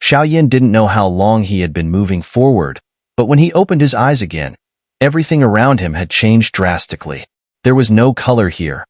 Xiao didn't know how long he had been moving forward, but when he opened his eyes again, everything around him had changed drastically. There was no color here,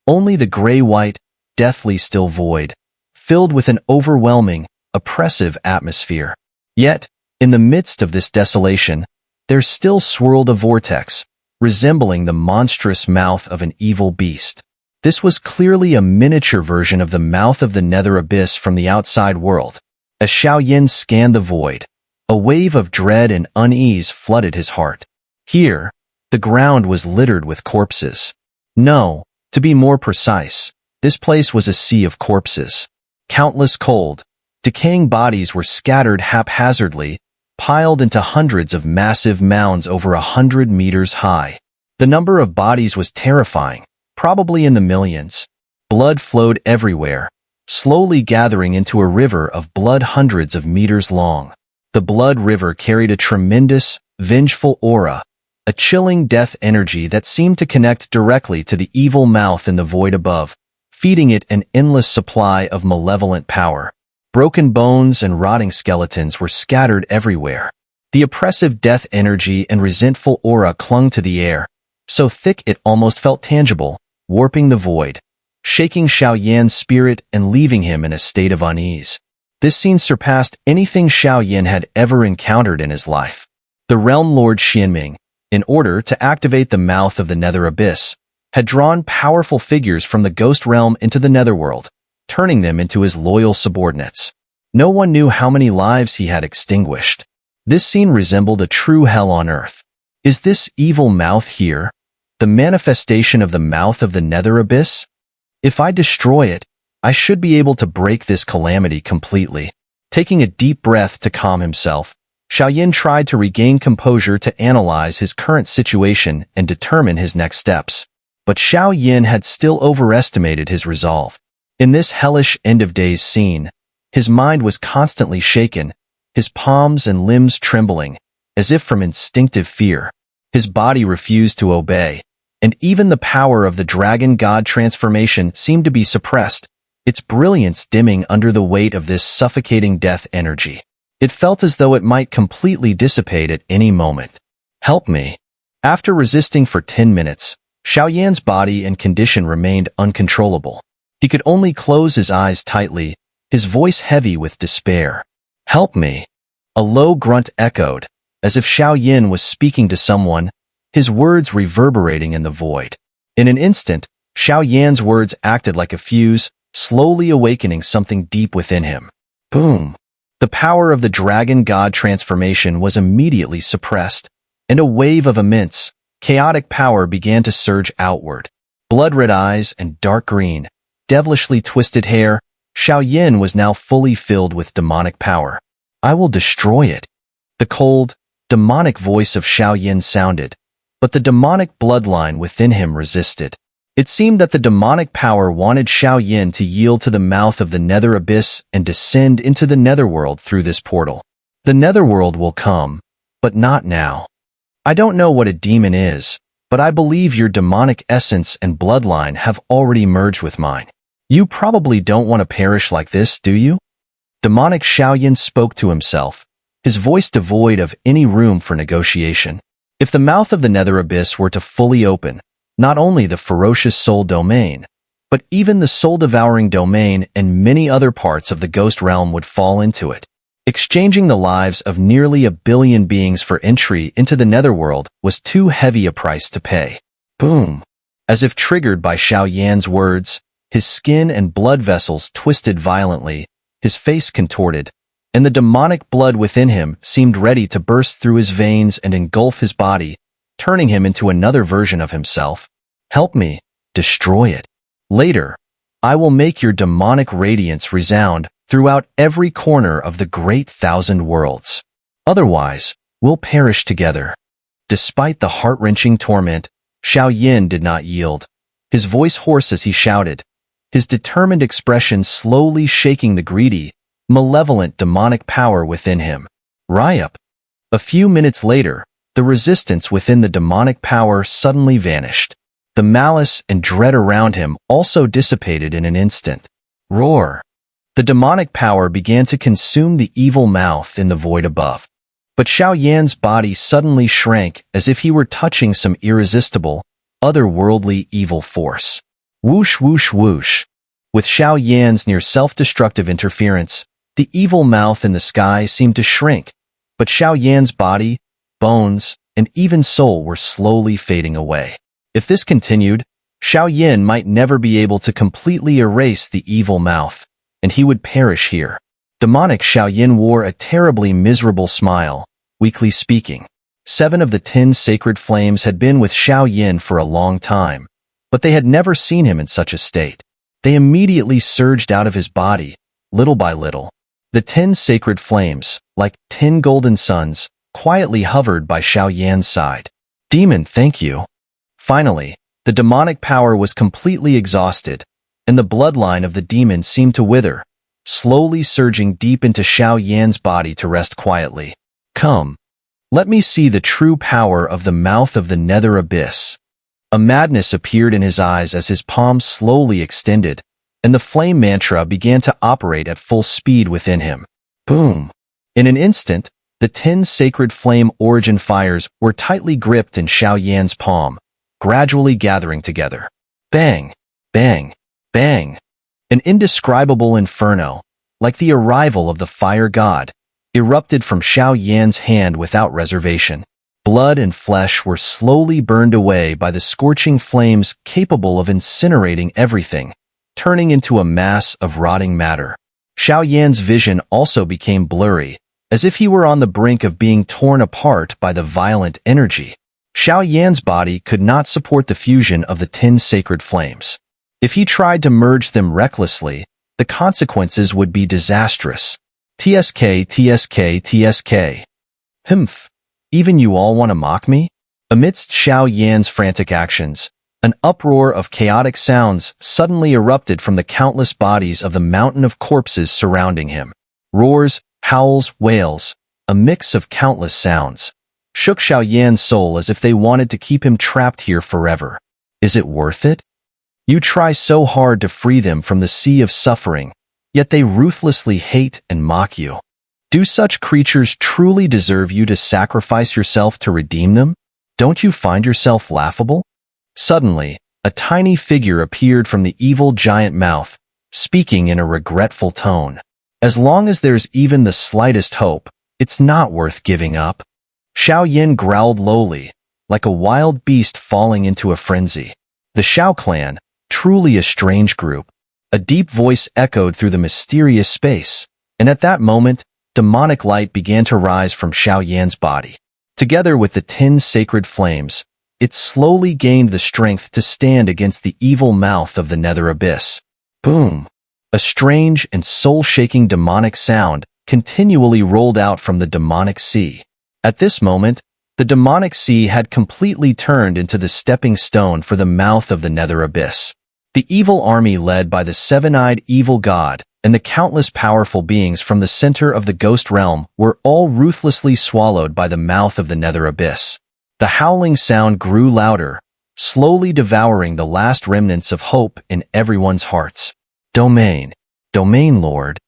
only the gray-white, deathly still void, filled with an overwhelming, oppressive atmosphere. Yet, in the midst of this desolation, there still swirled a vortex, resembling the monstrous mouth of an evil beast. This was clearly a miniature version of the mouth of the Nether abyss from the outside world. As Xiao scanned the void, a wave of dread and unease flooded his heart. Here, the ground was littered with corpses. No, to be more precise, this place was a sea of corpses. Countless cold, decaying bodies were scattered haphazardly, piled into hundreds of massive mounds over 100 meters high. The number of bodies was terrifying, probably in the millions. Blood flowed everywhere, slowly gathering into a river of blood hundreds of meters long. The blood river carried a tremendous, vengeful aura, a chilling death energy that seemed to connect directly to the evil mouth in the void above, feeding it an endless supply of malevolent power. Broken bones and rotting skeletons were scattered everywhere. The oppressive death energy and resentful aura clung to the air, so thick it almost felt tangible, warping the void, shaking Xiao spirit and leaving him in a state of unease. This scene surpassed anything Xiao had ever encountered in his life. The Realm Lord Xianming, in order to activate the mouth of the Nether abyss, had drawn powerful figures from the Ghost Realm into the Netherworld, turning them into his loyal subordinates. No one knew how many lives he had extinguished. This scene resembled a true hell on earth. Is this evil mouth here the manifestation of the mouth of the Nether abyss? If I destroy it, I should be able to break this calamity completely. Taking a deep breath to calm himself, Xiao tried to regain composure to analyze his current situation and determine his next steps. But Xiao had still overestimated his resolve. In this hellish end-of-days scene, his mind was constantly shaken, his palms and limbs trembling, as if from instinctive fear. His body refused to obey, and even the power of the dragon god transformation seemed to be suppressed, its brilliance dimming under the weight of this suffocating death energy. It felt as though it might completely dissipate at any moment. Help me. After resisting for 10 minutes, Xiao body and condition remained uncontrollable. He could only close his eyes tightly, his voice heavy with despair. Help me. A low grunt echoed, as if Xiao was speaking to someone, his words reverberating in the void. In an instant, Xiao words acted like a fuse, slowly awakening something deep within him. Boom. The power of the dragon god transformation was immediately suppressed, and a wave of immense, chaotic power began to surge outward. Blood-red eyes and dark green, devilishly twisted hair, Xiao was now fully filled with demonic power. I will destroy it. The cold, demonic voice of Xiao sounded, but the demonic bloodline within him resisted. It seemed that the demonic power wanted Xiao to yield to the mouth of the Nether abyss and descend into the Netherworld through this portal. The Netherworld will come, but not now. I don't know what a demon is, but I believe your demonic essence and bloodline have already merged with mine. You probably don't want to perish like this, do you? Demonic Xiao spoke to himself, his voice devoid of any room for negotiation. If the mouth of the Nether abyss were to fully open, not only the ferocious soul domain, but even the soul-devouring domain and many other parts of the ghost realm would fall into it. Exchanging the lives of nearly 1 billion beings for entry into the Netherworld was too heavy a price to pay. Boom. As if triggered by Xiao words, his skin and blood vessels twisted violently, his face contorted, and the demonic blood within him seemed ready to burst through his veins and engulf his body, turning him into another version of himself. Help me, destroy it. Later, I will make your demonic radiance resound throughout every corner of the great 1,000 worlds. Otherwise, we'll perish together. Despite the heart-wrenching torment, Xiao did not yield. His voice hoarse as he shouted, his determined expression slowly shaking the greedy, malevolent demonic power within him. Ryup. A few minutes later, the resistance within the demonic power suddenly vanished. The malice and dread around him also dissipated in an instant. Roar. The demonic power began to consume the evil mouth in the void above. But Xiao Yan's body suddenly shrank as if he were touching some irresistible, otherworldly evil force. Whoosh, whoosh, whoosh. With Xiao Yan's near self-destructive interference, the evil mouth in the sky seemed to shrink, but Xiao Yan's body, bones, and even soul were slowly fading away. If this continued, Xiao Yan might never be able to completely erase the evil mouth, and he would perish here. Demonic Xiao Yan wore a terribly miserable smile, weakly speaking. 7 of the 10 sacred flames had been with Xiao Yan for a long time, but they had never seen him in such a state. They immediately surged out of his body, little by little. The 10 sacred flames, like 10 golden suns, quietly hovered by Xiao Yan's side. Demon, thank you. Finally, the demonic power was completely exhausted, and the bloodline of the demon seemed to wither, slowly surging deep into Xiao Yan's body to rest quietly. Come, let me see the true power of the mouth of the nether abyss. A madness appeared in his eyes as his palms slowly extended, and the flame mantra began to operate at full speed within him. Boom! In an instant, the 10 sacred flame origin fires were tightly gripped in Xiao Yan's palm, gradually gathering together. Bang! Bang! Bang! An indescribable inferno, like the arrival of the fire god, erupted from Xiao Yan's hand without reservation. Blood and flesh were slowly burned away by the scorching flames capable of incinerating everything, turning into a mass of rotting matter. Xiao Yan's vision also became blurry, as if he were on the brink of being torn apart by the violent energy. Xiao Yan's body could not support the fusion of the 10 sacred flames. If he tried to merge them recklessly, the consequences would be disastrous. TSK, TSK, TSK. Humph. Even you all want to mock me? Amidst Xiao Yan's frantic actions, an uproar of chaotic sounds suddenly erupted from the countless bodies of the mountain of corpses surrounding him. Roars, howls, wails, a mix of countless sounds, shook Xiao Yan's soul as if they wanted to keep him trapped here forever. Is it worth it? You try so hard to free them from the sea of suffering, yet they ruthlessly hate and mock you. Do such creatures truly deserve you to sacrifice yourself to redeem them? Don't you find yourself laughable? Suddenly, a tiny figure appeared from the evil giant mouth, speaking in a regretful tone. As long as there's even the slightest hope, it's not worth giving up. Xiao Yan growled lowly, like a wild beast falling into a frenzy. The Xiao clan, truly a strange group. A deep voice echoed through the mysterious space, and at that moment, demonic light began to rise from Xiao Yan's body. Together with the 10 sacred flames, it slowly gained the strength to stand against the evil mouth of the nether abyss. Boom! A strange and soul-shaking demonic sound continually rolled out from the demonic sea. At this moment, the demonic sea had completely turned into the stepping stone for the mouth of the nether abyss. The evil army led by the seven-eyed evil god and the countless powerful beings from the center of the ghost realm were all ruthlessly swallowed by the mouth of the nether abyss. The howling sound grew louder, slowly devouring the last remnants of hope in everyone's hearts. Domain, Domain Lord,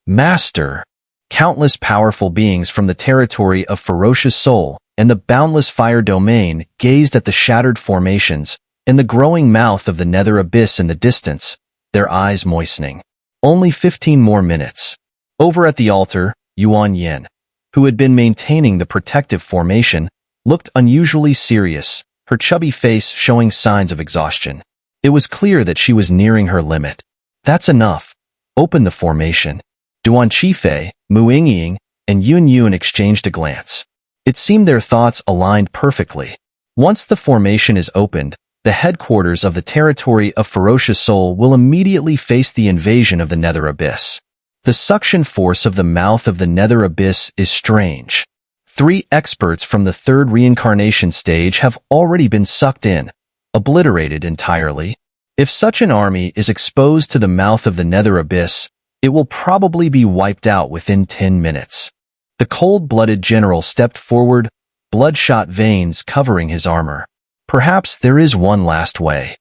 Master. Countless powerful beings from the territory of ferocious soul and the boundless fire domain gazed at the shattered formations and the growing mouth of the nether abyss in the distance, their eyes moistening. Only 15 more minutes. Over at the altar, Yuan Yin, who had been maintaining the protective formation, looked unusually serious, her chubby face showing signs of exhaustion. It was clear that she was nearing her limit. That's enough. Open the formation. Duan Qifei, Mu Yingying, and Yun Yun exchanged a glance. It seemed their thoughts aligned perfectly. Once the formation is opened, the headquarters of the territory of ferocious soul will immediately face the invasion of the nether abyss. The suction force of the mouth of the nether abyss is strange. 3 experts from the 3rd reincarnation stage have already been sucked in, obliterated entirely. If such an army is exposed to the mouth of the nether abyss, it will probably be wiped out within 10 minutes. The cold-blooded general stepped forward, bloodshot veins covering his armor. Perhaps there is one last way.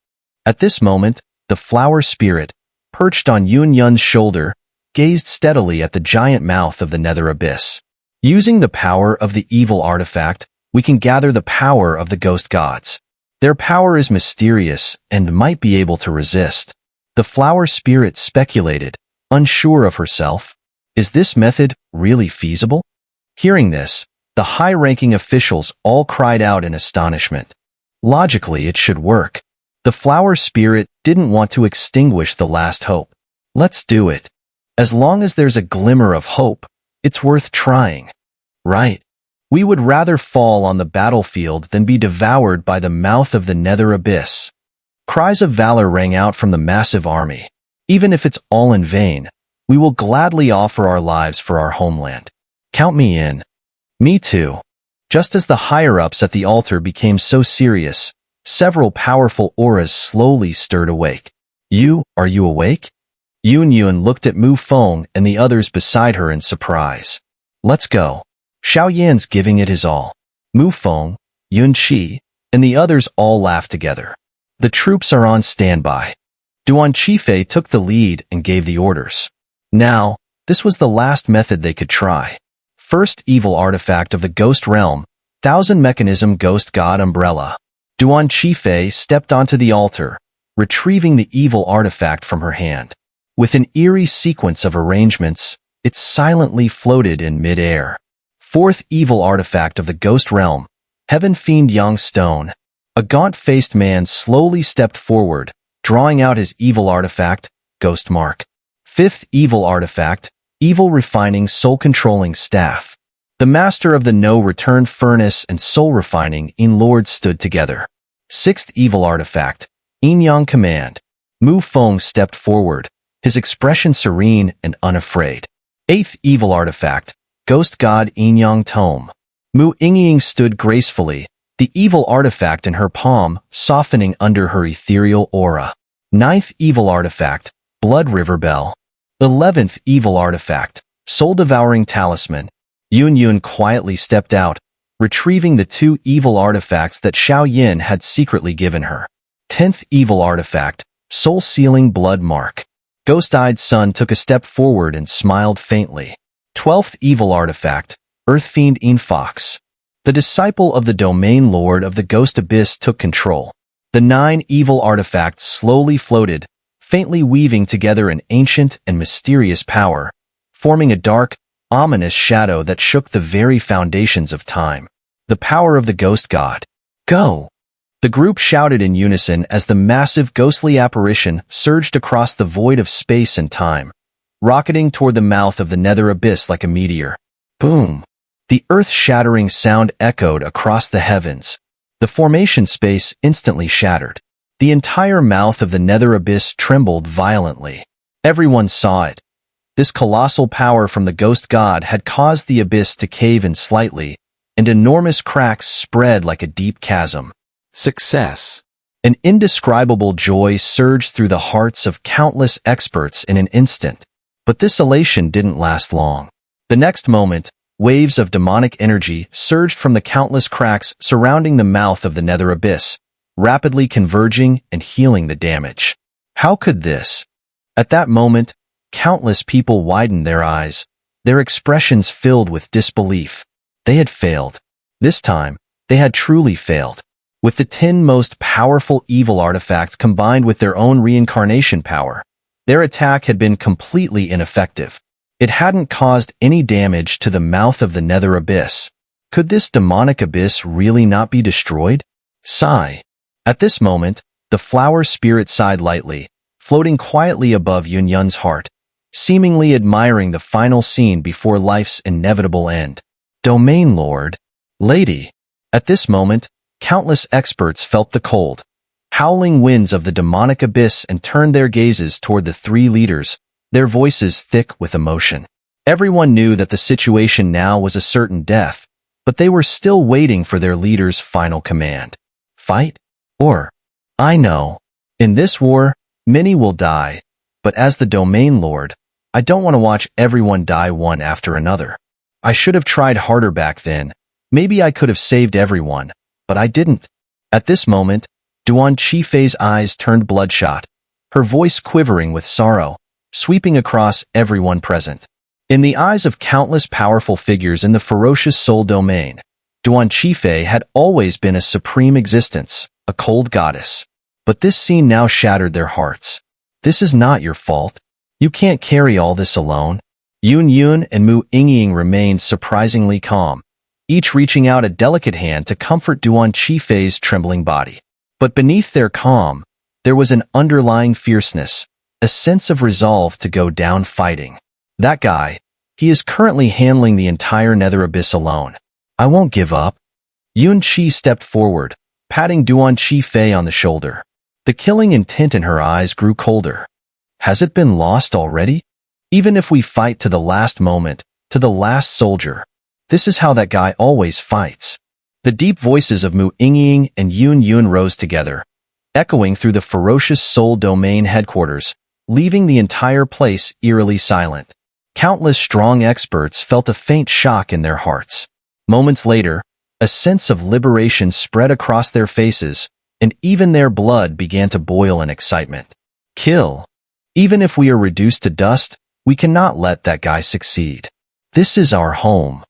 At this moment, the flower spirit, perched on Yun Yun's shoulder, gazed steadily at the giant mouth of the Nether abyss. Using the power of the evil artifact, we can gather the power of the ghost gods. Their power is mysterious and might be able to resist. The flower spirit speculated, unsure of herself. Is this method really feasible? Hearing this, the high-ranking officials all cried out in astonishment. Logically, it should work. The flower spirit didn't want to extinguish the last hope. Let's do it. As long as there's a glimmer of hope, it's worth trying. Right. We would rather fall on the battlefield than be devoured by the mouth of the Nether abyss. Cries of valor rang out from the massive army. Even if it's all in vain, we will gladly offer our lives for our homeland. Count me in. Me too. Just as the higher-ups at the altar became so serious, several powerful auras slowly stirred awake. Are you awake? Yun looked at Mu Feng and the others beside her in surprise. Let's go. Xiao Yan's giving it his all. Mu Feng, Yun Qi, and the others all laughed together. The troops are on standby. Duan Qifei took the lead and gave the orders. Now, this was the last method they could try. First evil artifact of the ghost realm, Thousand Mechanism Ghost God Umbrella. Duan Qifei stepped onto the altar, retrieving the evil artifact from her hand. With an eerie sequence of arrangements, it silently floated in mid-air. Fourth evil artifact of the ghost realm, Heaven Fiend Yang Stone. A gaunt-faced man slowly stepped forward, drawing out his evil artifact, Ghost Mark. Fifth evil artifact, Evil Refining Soul-Controlling Staff. The master of the No Return Furnace and Soul Refining In Lord stood together. Sixth evil artifact, Yin Yang Command. Mu Feng stepped forward, his expression serene and unafraid. Eighth evil artifact, Ghost God Yin Yang Tome. Mu Yingying stood gracefully, the evil artifact in her palm softening under her ethereal aura. Ninth evil artifact, Blood River Bell. 11th evil artifact, Soul-Devouring Talisman. Yun quietly stepped out, retrieving the two evil artifacts that Xiao Yin had secretly given her. 10th evil artifact, Soul-Sealing Blood Mark. Ghost-Eyed Sun took a step forward and smiled faintly. 12th evil artifact, Earth Fiend In Fox. The disciple of the Domain Lord of the Ghost Abyss took control. The 9 evil artifacts slowly floated, faintly weaving together an ancient and mysterious power, forming a dark, ominous shadow that shook the very foundations of time. The power of the ghost god. Go! The group shouted in unison as the massive ghostly apparition surged across the void of space and time, rocketing toward the mouth of the Nether abyss like a meteor. Boom! The earth-shattering sound echoed across the heavens. The formation space instantly shattered. The entire mouth of the Nether abyss trembled violently. Everyone saw it. This colossal power from the ghost god had caused the abyss to cave in slightly, and enormous cracks spread like a deep chasm. Success! An indescribable joy surged through the hearts of countless experts in an instant. But this elation didn't last long. The next moment, waves of demonic energy surged from the countless cracks surrounding the mouth of the Nether abyss, rapidly converging and healing the damage. How could this? At that moment, countless people widened their eyes, their expressions filled with disbelief. They had failed. This time, they had truly failed. With the 10 most powerful evil artifacts combined with their own reincarnation power, their attack had been completely ineffective. It hadn't caused any damage to the mouth of the Nether abyss. Could this demonic abyss really not be destroyed? Sigh. At this moment, the flower spirit sighed lightly, floating quietly above Yun's heart, seemingly admiring the final scene before life's inevitable end. Domain Lord, Lady. At this moment, countless experts felt the cold, howling winds of the demonic abyss and turned their gazes toward the 3 leaders, their voices thick with emotion. Everyone knew that the situation now was a certain death, but they were still waiting for their leader's final command. Fight? Or, I know. In this war, many will die, but as the Domain Lord, I don't want to watch everyone die one after another. I should have tried harder back then. Maybe I could have saved everyone, but I didn't. At this moment, Duan Qifei's eyes turned bloodshot, her voice quivering with sorrow. sweeping across everyone present. In the eyes of countless powerful figures in the ferocious soul domain, Duan Qifei had always been a supreme existence, a cold goddess. But this scene now shattered their hearts. This is not your fault. You can't carry all this alone. Yun Yun and Mu Yingying remained surprisingly calm, each reaching out a delicate hand to comfort Duan Qifei's trembling body. But beneath their calm, there was an underlying fierceness, a sense of resolve to go down fighting. That guy, he is currently handling the entire Nether Abyss alone. I won't give up. Yun Qi stepped forward, patting Duan Qifei on the shoulder. The killing intent in her eyes grew colder. Has it been lost already? Even if we fight to the last moment, to the last soldier, this is how that guy always fights. The deep voices of Mu Yingying and Yun Yun rose together, echoing through the ferocious soul domain headquarters, leaving the entire place eerily silent. Countless strong experts felt a faint shock in their hearts. Moments later, a sense of liberation spread across their faces, and even their blood began to boil in excitement. Kill. Even if we are reduced to dust, we cannot let that guy succeed. This is our home.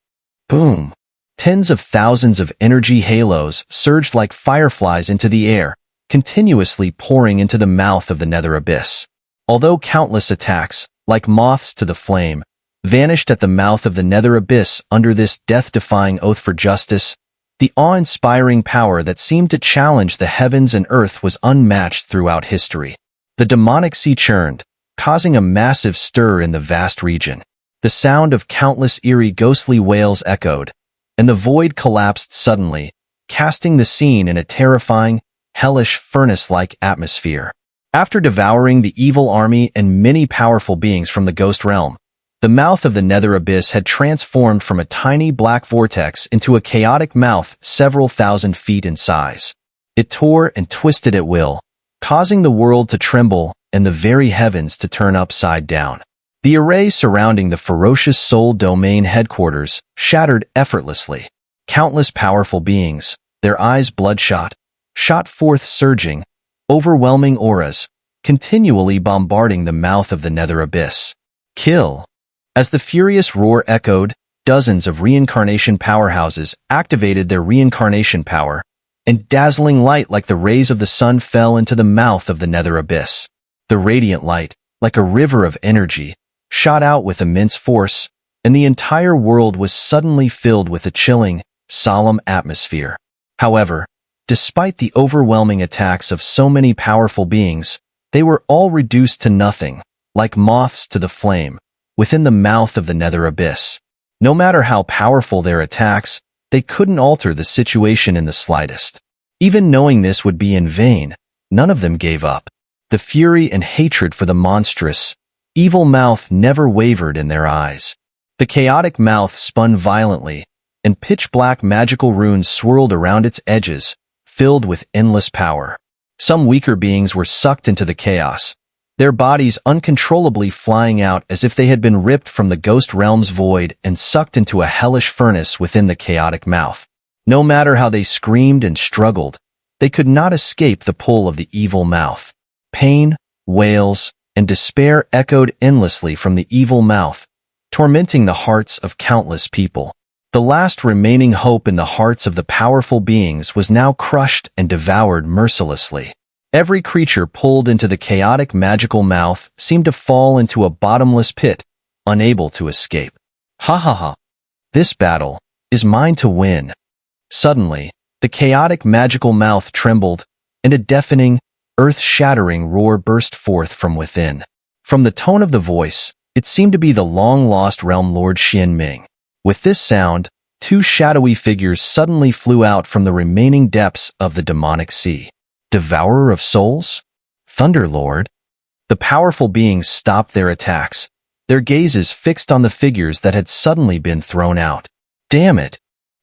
Boom. Tens of thousands of energy halos surged like fireflies into the air, continuously pouring into the mouth of the Nether Abyss. Although countless attacks, like moths to the flame, vanished at the mouth of the Nether Abyss under this death-defying oath for justice, the awe-inspiring power that seemed to challenge the heavens and earth was unmatched throughout history. The demonic sea churned, causing a massive stir in the vast region. The sound of countless eerie ghostly wails echoed, and the void collapsed suddenly, casting the scene in a terrifying, hellish furnace-like atmosphere. After devouring the evil army and many powerful beings from the ghost realm, the mouth of the Nether Abyss had transformed from a tiny black vortex into a chaotic mouth several thousand feet in size. It tore and twisted at will, causing the world to tremble and the very heavens to turn upside down. The array surrounding the ferocious soul domain headquarters shattered effortlessly. Countless powerful beings, their eyes bloodshot, shot forth surging, overwhelming auras, continually bombarding the mouth of the Nether Abyss. Kill. As the furious roar echoed, dozens of reincarnation powerhouses activated their reincarnation power, and dazzling light like the rays of the sun fell into the mouth of the Nether Abyss. The radiant light, like a river of energy, shot out with immense force, and the entire world was suddenly filled with a chilling, solemn atmosphere. However, despite the overwhelming attacks of so many powerful beings, they were all reduced to nothing, like moths to the flame, within the mouth of the Nether Abyss. No matter how powerful their attacks, they couldn't alter the situation in the slightest. Even knowing this would be in vain, none of them gave up. The fury and hatred for the monstrous, evil mouth never wavered in their eyes. The chaotic mouth spun violently, and pitch-black magical runes swirled around its edges, filled with endless power. Some weaker beings were sucked into the chaos, their bodies uncontrollably flying out as if they had been ripped from the ghost realm's void and sucked into a hellish furnace within the chaotic mouth. No matter how they screamed and struggled, they could not escape the pull of the evil mouth. Pain, wails, and despair echoed endlessly from the evil mouth, tormenting the hearts of countless people. The last remaining hope in the hearts of the powerful beings was now crushed and devoured mercilessly. Every creature pulled into the chaotic magical mouth seemed to fall into a bottomless pit, unable to escape. Ha ha ha. This battle is mine to win. Suddenly, the chaotic magical mouth trembled, and a deafening, earth-shattering roar burst forth from within. From the tone of the voice, it seemed to be the long-lost realm lord Xianming. With this sound, two shadowy figures suddenly flew out from the remaining depths of the demonic sea. Devourer of souls? Thunderlord? The powerful beings stopped their attacks, their gazes fixed on the figures that had suddenly been thrown out. Damn it!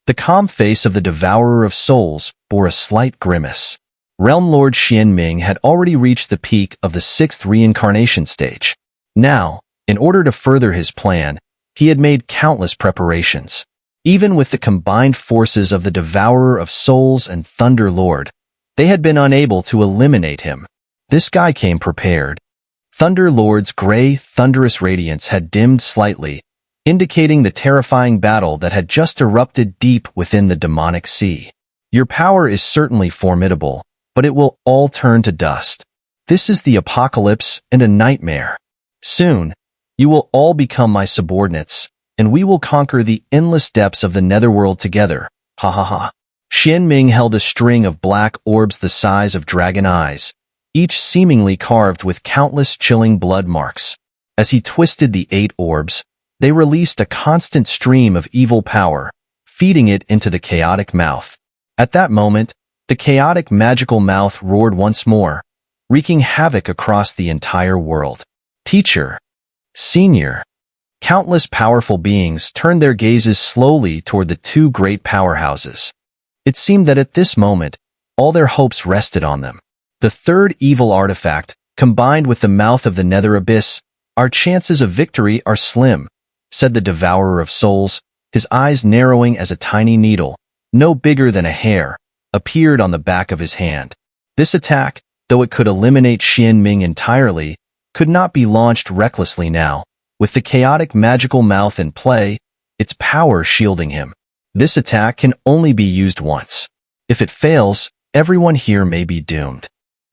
The calm face of the Devourer of Souls bore a slight grimace. Realm Lord Xianming had already reached the peak of the 6th reincarnation stage. Now, in order to further his plan, he had made countless preparations. Even with the combined forces of the Devourer of Souls and Thunder Lord, they had been unable to eliminate him. This guy came prepared. Thunder Lord's gray, thunderous radiance had dimmed slightly, indicating the terrifying battle that had just erupted deep within the demonic sea. Your power is certainly formidable, but it will all turn to dust. This is the apocalypse and a nightmare. Soon, you will all become my subordinates, and we will conquer the endless depths of the netherworld together. Ha ha ha. Xianming held a string of black orbs the size of dragon eyes, each seemingly carved with countless chilling blood marks. As he twisted the 8 orbs, they released a constant stream of evil power, feeding it into the chaotic mouth. At that moment, the chaotic magical mouth roared once more, wreaking havoc across the entire world. Teacher, Senior, countless powerful beings turned their gazes slowly toward the 2 great powerhouses. It seemed that at this moment, all their hopes rested on them. The 3rd evil artifact, combined with the mouth of the nether abyss, our chances of victory are slim, said the Devourer of Souls, his eyes narrowing as a tiny needle, no bigger than a hair, appeared on the back of his hand. This attack, though it could eliminate Xianming entirely, could not be launched recklessly now, with the chaotic magical mouth in play, its power shielding him. This attack can only be used once. If it fails, everyone here may be doomed.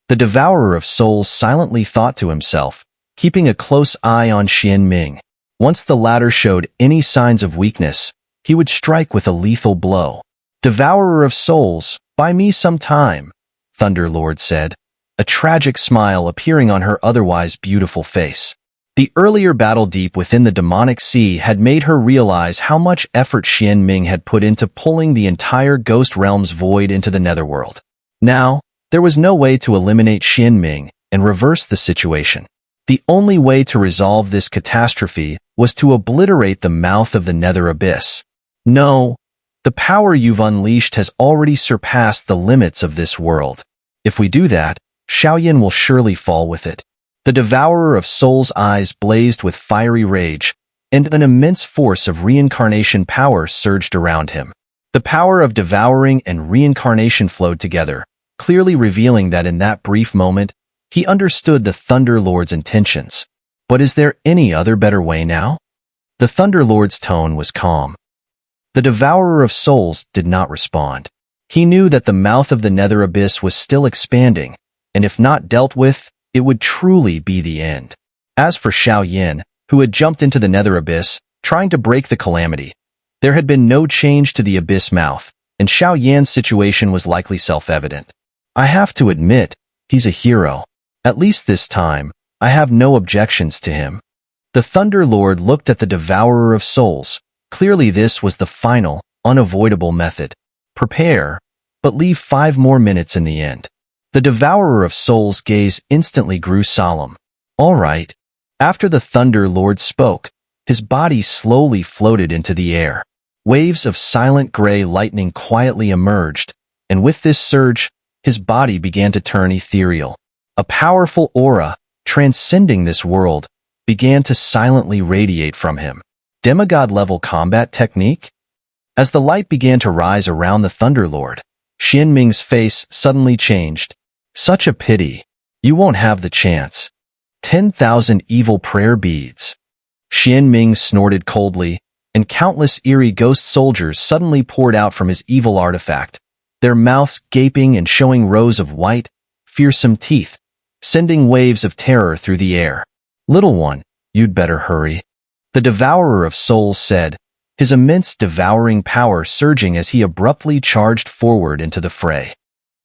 The Devourer of Souls silently thought to himself, keeping a close eye on Xianming. Once the latter showed any signs of weakness, he would strike with a lethal blow. Devourer of Souls, buy me some time, Thunder Lord said, a tragic smile appearing on her otherwise beautiful face. The earlier battle deep within the demonic sea had made her realize how much effort Xianming had put into pulling the entire Ghost Realm's void into the netherworld. Now, there was no way to eliminate Xianming and reverse the situation. The only way to resolve this catastrophe was to obliterate the mouth of the nether abyss. No, the power you've unleashed has already surpassed the limits of this world. If we do that, Xiaoyan will surely fall with it. The Devourer of Souls' eyes blazed with fiery rage, and an immense force of reincarnation power surged around him. The power of devouring and reincarnation flowed together, clearly revealing that in that brief moment, he understood the Thunder Lord's intentions. But is there any other better way now? The Thunder Lord's tone was calm. The Devourer of Souls did not respond. He knew that the mouth of the nether abyss was still expanding, and if not dealt with, it would truly be the end. As for Xiaoyan, who had jumped into the nether abyss, trying to break the calamity, there had been no change to the abyss mouth, and Xiaoyan's situation was likely self-evident. I have to admit, he's a hero. At least this time, I have no objections to him. The Thunder Lord looked at the Devourer of Souls. Clearly this was the final, unavoidable method. Prepare, but leave 5 more minutes in the end. The Devourer of Souls' gaze instantly grew solemn. All right. After the Thunder Lord spoke, his body slowly floated into the air. Waves of silent gray lightning quietly emerged, and with this surge, his body began to turn ethereal. A powerful aura, transcending this world, began to silently radiate from him. Demigod-level combat technique? As the light began to rise around the Thunder Lord, Xianming's face suddenly changed. Such a pity. You won't have the chance. 10,000 evil prayer beads. Xianming snorted coldly, and countless eerie ghost soldiers suddenly poured out from his evil artifact, their mouths gaping and showing rows of white, fearsome teeth, sending waves of terror through the air. Little one, you'd better hurry. The Devourer of Souls said, his immense devouring power surging as he abruptly charged forward into the fray.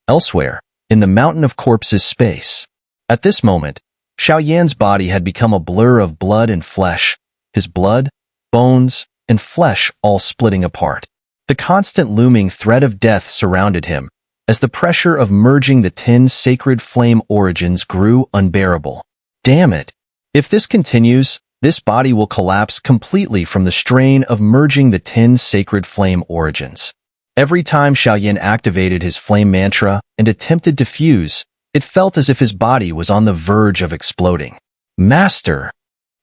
Elsewhere, in the Mountain of Corpses space. At this moment, Xiaoyan's body had become a blur of blood and flesh, his blood, bones, and flesh all splitting apart. The constant looming threat of death surrounded him, as the pressure of merging the 10 sacred flame origins grew unbearable. Damn it! If this continues, this body will collapse completely from the strain of merging the 10 sacred flame origins. Every time Xiaoyan activated his flame mantra and attempted to fuse, it felt as if his body was on the verge of exploding. Master!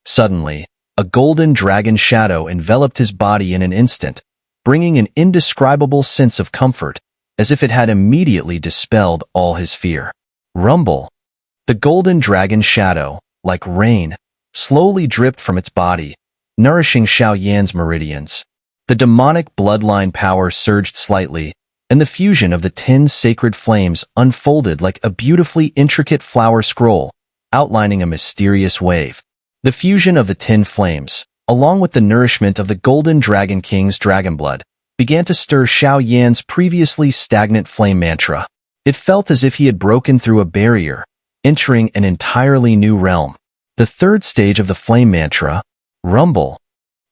Suddenly, a golden dragon shadow enveloped his body in an instant, bringing an indescribable sense of comfort, as if it had immediately dispelled all his fear. Rumble! The golden dragon shadow, like rain, slowly dripped from its body, nourishing Xiao Yan's meridians. The demonic bloodline power surged slightly, and the fusion of the 10 sacred flames unfolded like a beautifully intricate flower scroll, outlining a mysterious wave. The fusion of the 10 flames, along with the nourishment of the Golden Dragon King's dragon blood, began to stir Xiao Yan's previously stagnant flame mantra. It felt as if he had broken through a barrier, entering an entirely new realm. The third stage of the flame mantra, rumble.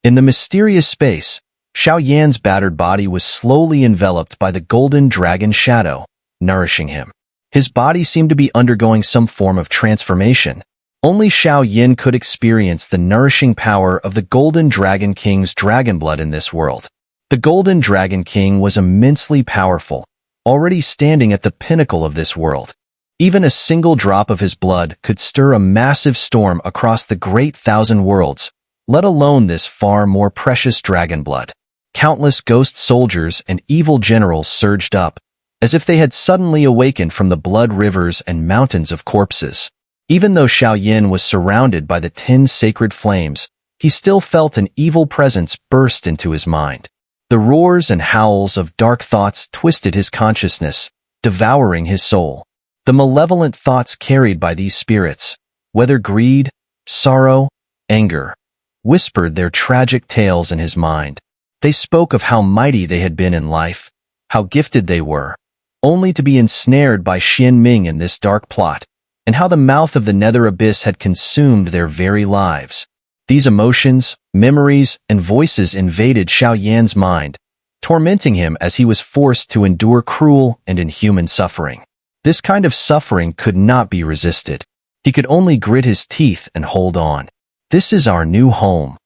In the mysterious space, Xiao Yan's battered body was slowly enveloped by the golden dragon shadow, nourishing him. His body seemed to be undergoing some form of transformation. Only Xiao Yan could experience the nourishing power of the Golden Dragon King's dragon blood in this world. The Golden Dragon King was immensely powerful, already standing at the pinnacle of this world. Even a single drop of his blood could stir a massive storm across the great thousand worlds, let alone this far more precious dragon blood. Countless ghost soldiers and evil generals surged up, as if they had suddenly awakened from the blood rivers and mountains of corpses. Even though Xiao Yan was surrounded by the 10 sacred flames, he still felt an evil presence burst into his mind. The roars and howls of dark thoughts twisted his consciousness, devouring his soul. The malevolent thoughts carried by these spirits, whether greed, sorrow, anger, whispered their tragic tales in his mind. They spoke of how mighty they had been in life, how gifted they were, only to be ensnared by Xian Ming in this dark plot, and how the mouth of the Nether abyss had consumed their very lives. These emotions, memories, and voices invaded Xiao Yan's mind, tormenting him as he was forced to endure cruel and inhuman suffering. This kind of suffering could not be resisted. He could only grit his teeth and hold on. This is our new home.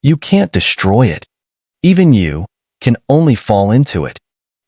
You can't destroy it. Even you can only fall into it.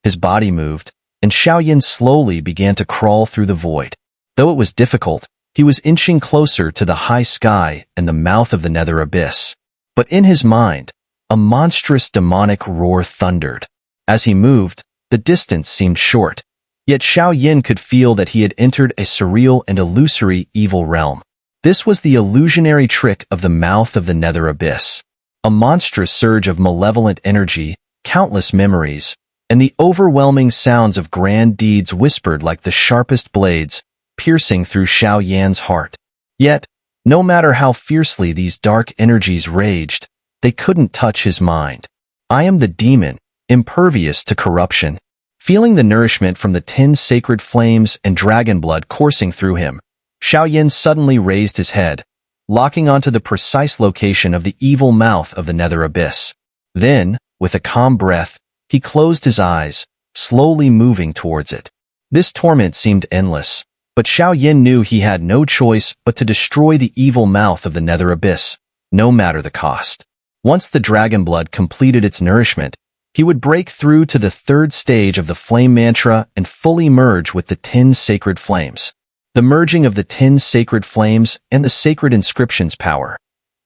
His body moved, and Xiao Yan slowly began to crawl through the void. Though it was difficult, he was inching closer to the high sky and the mouth of the Nether abyss. But in his mind, a monstrous demonic roar thundered. As he moved, the distance seemed short, yet Xiao Yan could feel that he had entered a surreal and illusory evil realm. This was the illusionary trick of the mouth of the Nether abyss. A monstrous surge of malevolent energy, countless memories, and the overwhelming sounds of grand deeds whispered like the sharpest blades, piercing through Xiao Yan's heart. Yet, no matter how fiercely these dark energies raged, they couldn't touch his mind. I am the demon, impervious to corruption. Feeling the nourishment from the 10 sacred flames and dragon blood coursing through him, Xiao Yan suddenly raised his head, locking onto the precise location of the evil mouth of the Nether abyss. Then, with a calm breath, he closed his eyes, slowly moving towards it. This torment seemed endless, but Xiao Yan knew he had no choice but to destroy the evil mouth of the Nether abyss, no matter the cost. Once the dragon blood completed its nourishment, he would break through to the third stage of the flame mantra and fully merge with the 10 sacred flames. The merging of the 10 sacred flames and the sacred inscription's power.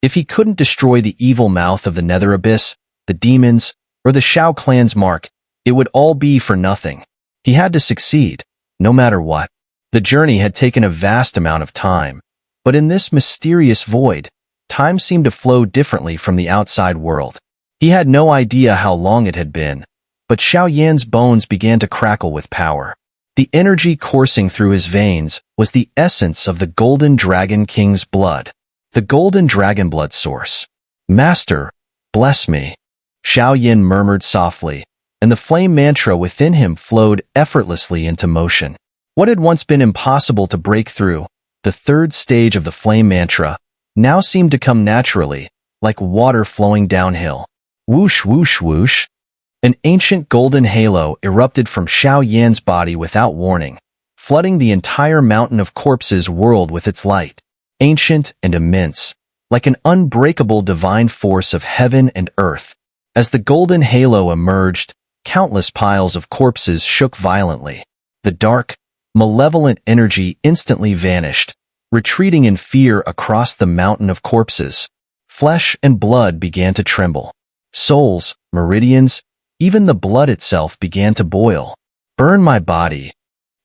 If he couldn't destroy the evil mouth of the Nether abyss, the demons, or the Xiao clan's mark, it would all be for nothing. He had to succeed, no matter what. The journey had taken a vast amount of time, but in this mysterious void, time seemed to flow differently from the outside world. He had no idea how long it had been, but Xiao Yan's bones began to crackle with power. The energy coursing through his veins was the essence of the Golden Dragon King's blood, the Golden Dragon blood source. Master, bless me, Xiao Yan murmured softly, and the flame mantra within him flowed effortlessly into motion. What had once been impossible to break through, the third stage of the flame mantra, now seemed to come naturally, like water flowing downhill. Whoosh, whoosh, whoosh. An ancient golden halo erupted from Xiao Yan's body without warning, flooding the entire mountain of corpses world with its light. Ancient and immense, like an unbreakable divine force of heaven and earth. As the golden halo emerged, countless piles of corpses shook violently. The dark, malevolent energy instantly vanished, retreating in fear across the mountain of corpses. Flesh and blood began to tremble. Souls, meridians, even the blood itself began to boil. Burn my body.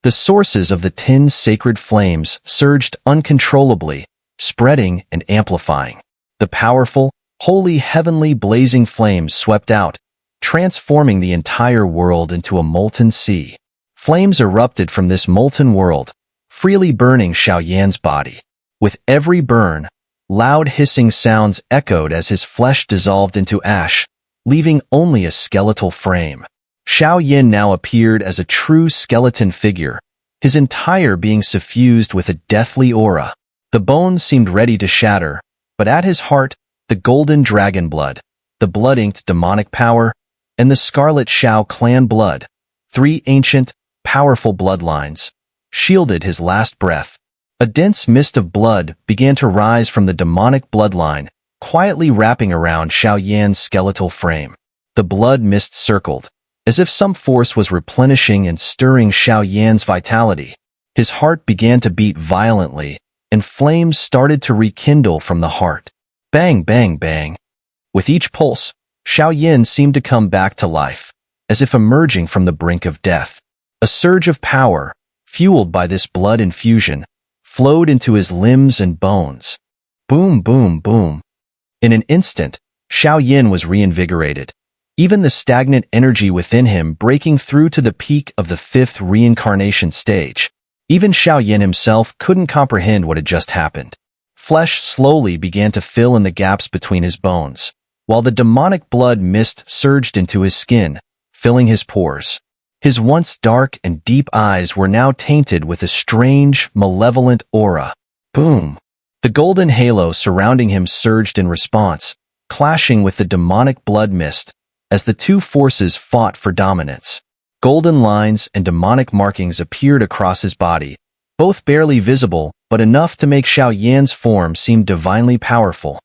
The sources of the 10 sacred flames surged uncontrollably, spreading and amplifying. The powerful, holy heavenly blazing flames swept out, transforming the entire world into a molten sea. Flames erupted from this molten world, freely burning Xiaoyan's body. With every burn, loud hissing sounds echoed as his flesh dissolved into ash, leaving only a skeletal frame. Xiaoyan now appeared as a true skeleton figure, his entire being suffused with a deathly aura. The bones seemed ready to shatter, but at his heart, the golden dragon blood, the blood-inked demonic power, and the scarlet Xiao clan blood, three ancient, powerful bloodlines, shielded his last breath. A dense mist of blood began to rise from the demonic bloodline, quietly wrapping around Xiaoyan's skeletal frame. The blood mist circled, as if some force was replenishing and stirring Xiaoyan's vitality. His heart began to beat violently, and flames started to rekindle from the heart. Bang, bang, bang. With each pulse, Xiaoyan seemed to come back to life, as if emerging from the brink of death. A surge of power, fueled by this blood infusion, flowed into his limbs and bones. Boom, boom, boom. In an instant, Xiaoyan was reinvigorated, even the stagnant energy within him breaking through to the peak of the fifth reincarnation stage. Even Xiaoyan himself couldn't comprehend what had just happened. Flesh slowly began to fill in the gaps between his bones, while the demonic blood mist surged into his skin, filling his pores. His once dark and deep eyes were now tainted with a strange, malevolent aura. Boom! The golden halo surrounding him surged in response, clashing with the demonic blood mist, as the two forces fought for dominance. Golden lines and demonic markings appeared across his body, both barely visible, but enough to make Xiaoyan's form seem divinely powerful.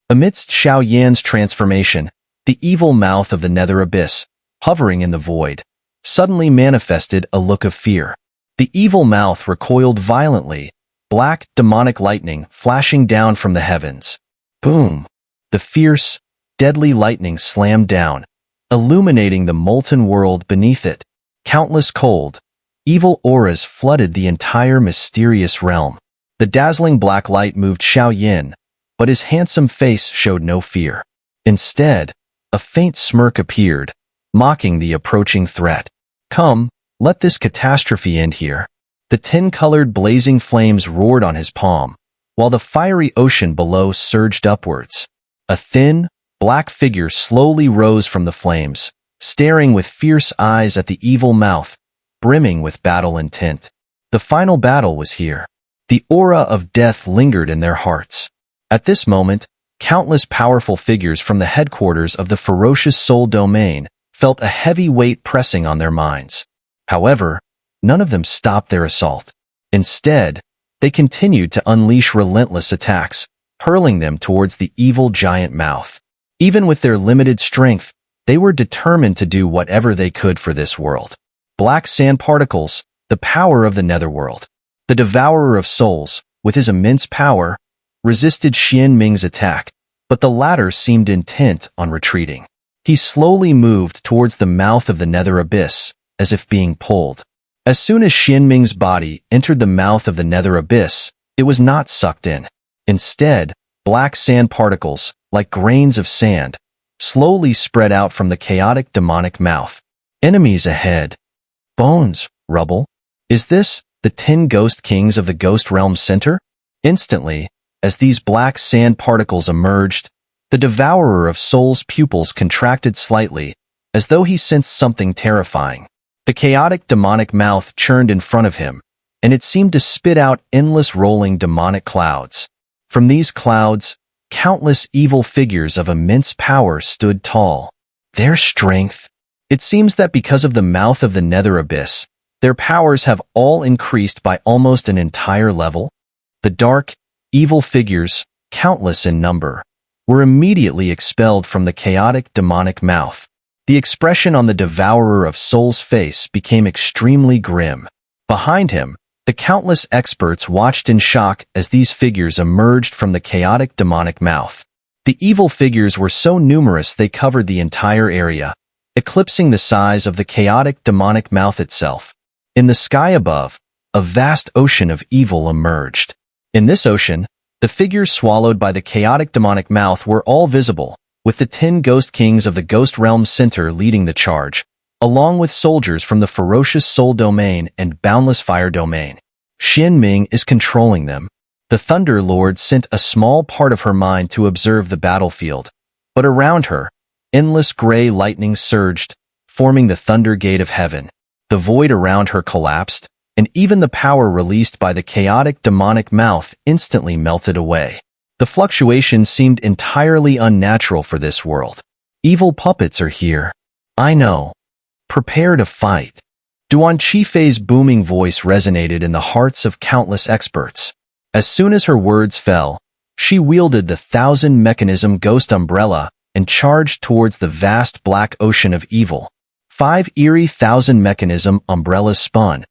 Amidst Xiaoyan's transformation, the evil mouth of the Nether abyss, hovering in the void, suddenly manifested a look of fear. The evil mouth recoiled violently, black, demonic lightning flashing down from the heavens. Boom! The fierce, deadly lightning slammed down, illuminating the molten world beneath it. Countless cold, evil auras flooded the entire mysterious realm. The dazzling black light moved Xiaoyan, but his handsome face showed no fear. Instead, a faint smirk appeared, mocking the approaching threat. Come, let this catastrophe end here. The tin-colored blazing flames roared on his palm, while the fiery ocean below surged upwards. A thin, black figure slowly rose from the flames, staring with fierce eyes at the evil mouth, brimming with battle intent. The final battle was here. The aura of death lingered in their hearts. At this moment, countless powerful figures from the headquarters of the ferocious soul domain felt a heavy weight pressing on their minds. However, none of them stopped their assault. Instead, they continued to unleash relentless attacks, hurling them towards the evil giant mouth. Even with their limited strength, they were determined to do whatever they could for this world. Black sand particles, the power of the netherworld. The devourer of souls, with his immense power, resisted Xianming's attack, but the latter seemed intent on retreating. He slowly moved towards the mouth of the nether abyss, as if being pulled. As soon as Xianming's body entered the mouth of the nether abyss, it was not sucked in. Instead, black sand particles, like grains of sand, slowly spread out from the chaotic demonic mouth. Enemies ahead. Bones, rubble. Is this the 10 ghost kings of the ghost realm center? Instantly, as these black sand particles emerged, the devourer of souls' pupils contracted slightly, as though he sensed something terrifying. The chaotic demonic mouth churned in front of him, and it seemed to spit out endless rolling demonic clouds. From these clouds, countless evil figures of immense power stood tall. Their strength. It seems that because of the mouth of the nether abyss, their powers have all increased by almost an entire level. The dark, evil figures, countless in number, were immediately expelled from the chaotic demonic mouth. The expression on the devourer of souls' face became extremely grim. Behind him, the countless experts watched in shock as these figures emerged from the chaotic demonic mouth. The evil figures were so numerous they covered the entire area, eclipsing the size of the chaotic demonic mouth itself. In the sky above, a vast ocean of evil emerged. In this ocean, the figures swallowed by the chaotic demonic mouth were all visible, with the 10 ghost kings of the Ghost Realm Center leading the charge, along with soldiers from the ferocious Soul Domain and Boundless Fire Domain. Xun'er is controlling them. The Thunder Lord sent a small part of her mind to observe the battlefield, but around her, endless gray lightning surged, forming the Thunder Gate of Heaven. The void around her collapsed, and even the power released by the chaotic demonic mouth instantly melted away. The fluctuations seemed entirely unnatural for this world. Evil puppets are here. I know. Prepare to fight. Duan Qifei's booming voice resonated in the hearts of countless experts. As soon as her words fell, she wielded the 1,000-mechanism ghost umbrella and charged towards the vast black ocean of evil. 5 eerie 1,000-mechanism umbrellas spun,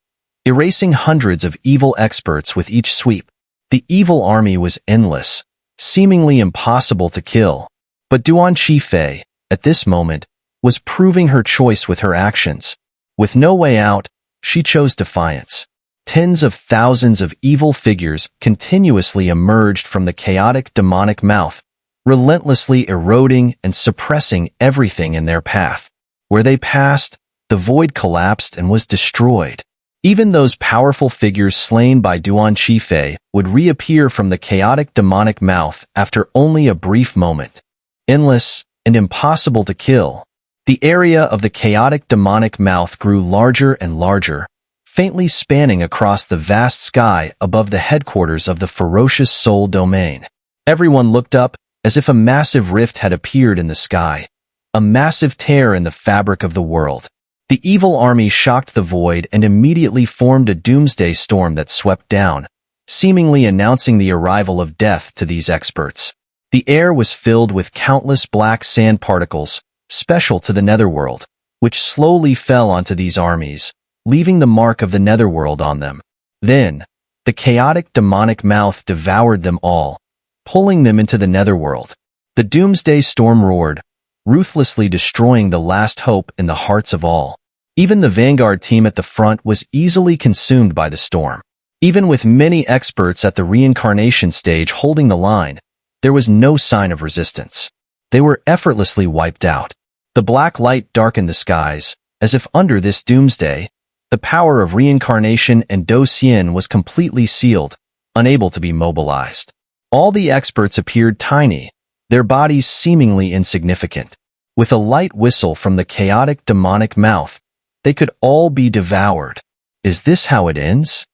erasing hundreds of evil experts with each sweep. The evil army was endless, seemingly impossible to kill. But Duan Qifei, at this moment, was proving her choice with her actions. With no way out, she chose defiance. Tens of thousands of evil figures continuously emerged from the chaotic demonic mouth, relentlessly eroding and suppressing everything in their path. Where they passed, the void collapsed and was destroyed. Even those powerful figures slain by Duan Qifei would reappear from the chaotic demonic mouth after only a brief moment. Endless and impossible to kill. The area of the chaotic demonic mouth grew larger and larger, faintly spanning across the vast sky above the headquarters of the ferocious Soul Domain. Everyone looked up as if a massive rift had appeared in the sky, a massive tear in the fabric of the world. The evil army shocked the void and immediately formed a doomsday storm that swept down, seemingly announcing the arrival of death to these experts. The air was filled with countless black sand particles, special to the netherworld, which slowly fell onto these armies, leaving the mark of the netherworld on them. Then, the chaotic demonic mouth devoured them all, pulling them into the netherworld. The doomsday storm roared, ruthlessly destroying the last hope in the hearts of all. Even the vanguard team at the front was easily consumed by the storm. Even with many experts at the reincarnation stage holding the line, there was no sign of resistance. They were effortlessly wiped out. The black light darkened the skies, as if under this doomsday, the power of reincarnation and Do Xian was completely sealed, unable to be mobilized. All the experts appeared tiny, their bodies seemingly insignificant. With a light whistle from the chaotic demonic mouth, they could all be devoured. Is this how it ends?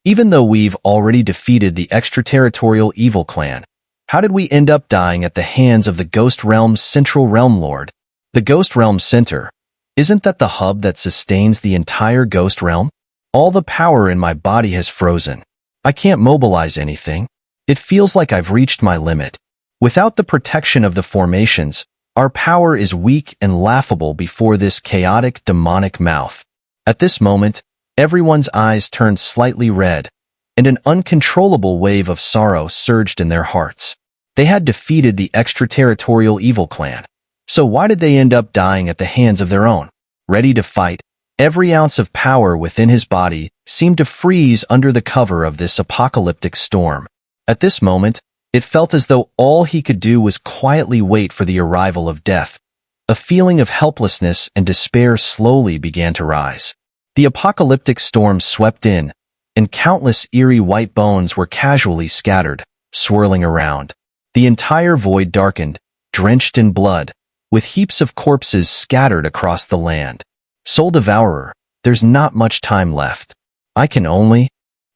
Even though we've already defeated the extraterritorial evil clan, how did we end up dying at the hands of the Ghost Realm's Central Realm Lord? The Ghost Realm Center, isn't that the hub that sustains the entire Ghost Realm? All the power in my body has frozen. I can't mobilize anything. It feels like I've reached my limit. Without the protection of the formations, our power is weak and laughable before this chaotic demonic mouth. At this moment, everyone's eyes turned slightly red, and an uncontrollable wave of sorrow surged in their hearts. They had defeated the extraterritorial evil clan. So why did they end up dying at the hands of their own? Ready to fight, every ounce of power within his body seemed to freeze under the cover of this apocalyptic storm. At this moment, it felt as though all he could do was quietly wait for the arrival of death. A feeling of helplessness and despair slowly began to rise. The apocalyptic storm swept in, and countless eerie white bones were casually scattered, swirling around. The entire void darkened, drenched in blood, with heaps of corpses scattered across the land. Soul Devourer, there's not much time left. I can only...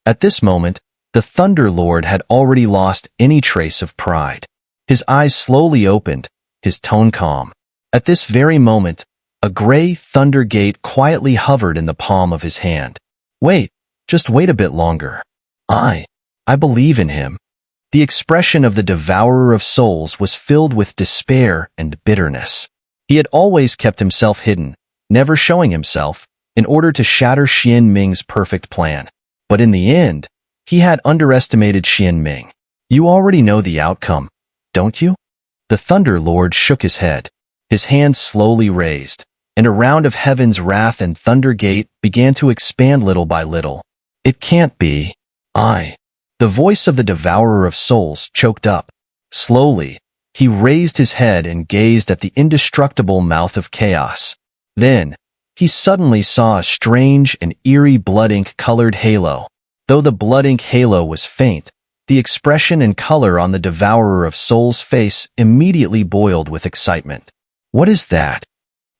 At this moment, the Thunder Lord had already lost any trace of pride. His eyes slowly opened, his tone calm. At this very moment, a gray thunder gate quietly hovered in the palm of his hand. Wait, just wait a bit longer. I believe in him. The expression of the Devourer of Souls was filled with despair and bitterness. He had always kept himself hidden, never showing himself, in order to shatter Xun'er's perfect plan. But in the end, he had underestimated Xun'er. You already know the outcome, don't you? The Thunder Lord shook his head. His hand slowly raised, and a round of heaven's wrath and thunder gate began to expand little by little. It can't be. The The voice of the Devourer of Souls choked up. Slowly, he raised his head and gazed at the indestructible mouth of chaos. Then, he suddenly saw a strange and eerie blood ink-colored halo. Though the blood ink halo was faint, the expression and color on the Devourer of Souls' face immediately boiled with excitement. What is that?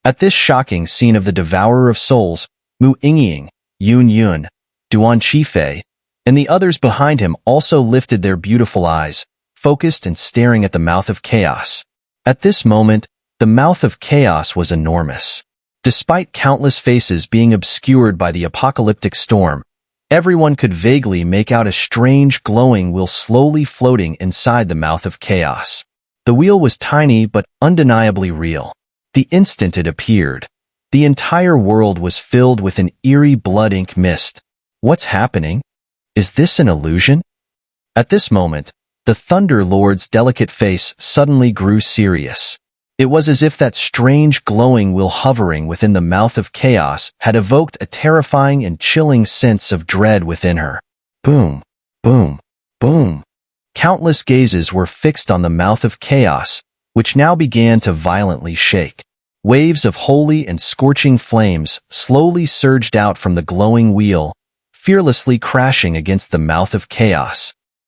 At this shocking scene of the Devourer of Souls, Mu Yingying, Yun Yun, Duan Qifei, and the others behind him also lifted their beautiful eyes, focused and staring at the mouth of chaos. At this moment, the mouth of chaos was enormous. Despite countless faces being obscured by the apocalyptic storm, everyone could vaguely make out a strange glowing wheel slowly floating inside the mouth of chaos. The wheel was tiny but undeniably real. The instant it appeared, the entire world was filled with an eerie blood ink mist. What's happening? Is this an illusion? At this moment, the Thunder Lord's delicate face suddenly grew serious. It was as if that strange glowing wheel hovering within the mouth of chaos had evoked a terrifying and chilling sense of dread within her. Boom, boom, boom. Countless gazes were fixed on the mouth of chaos, which now began to violently shake. Waves of holy and scorching flames slowly surged out from the glowing wheel, fearlessly crashing against the mouth of chaos.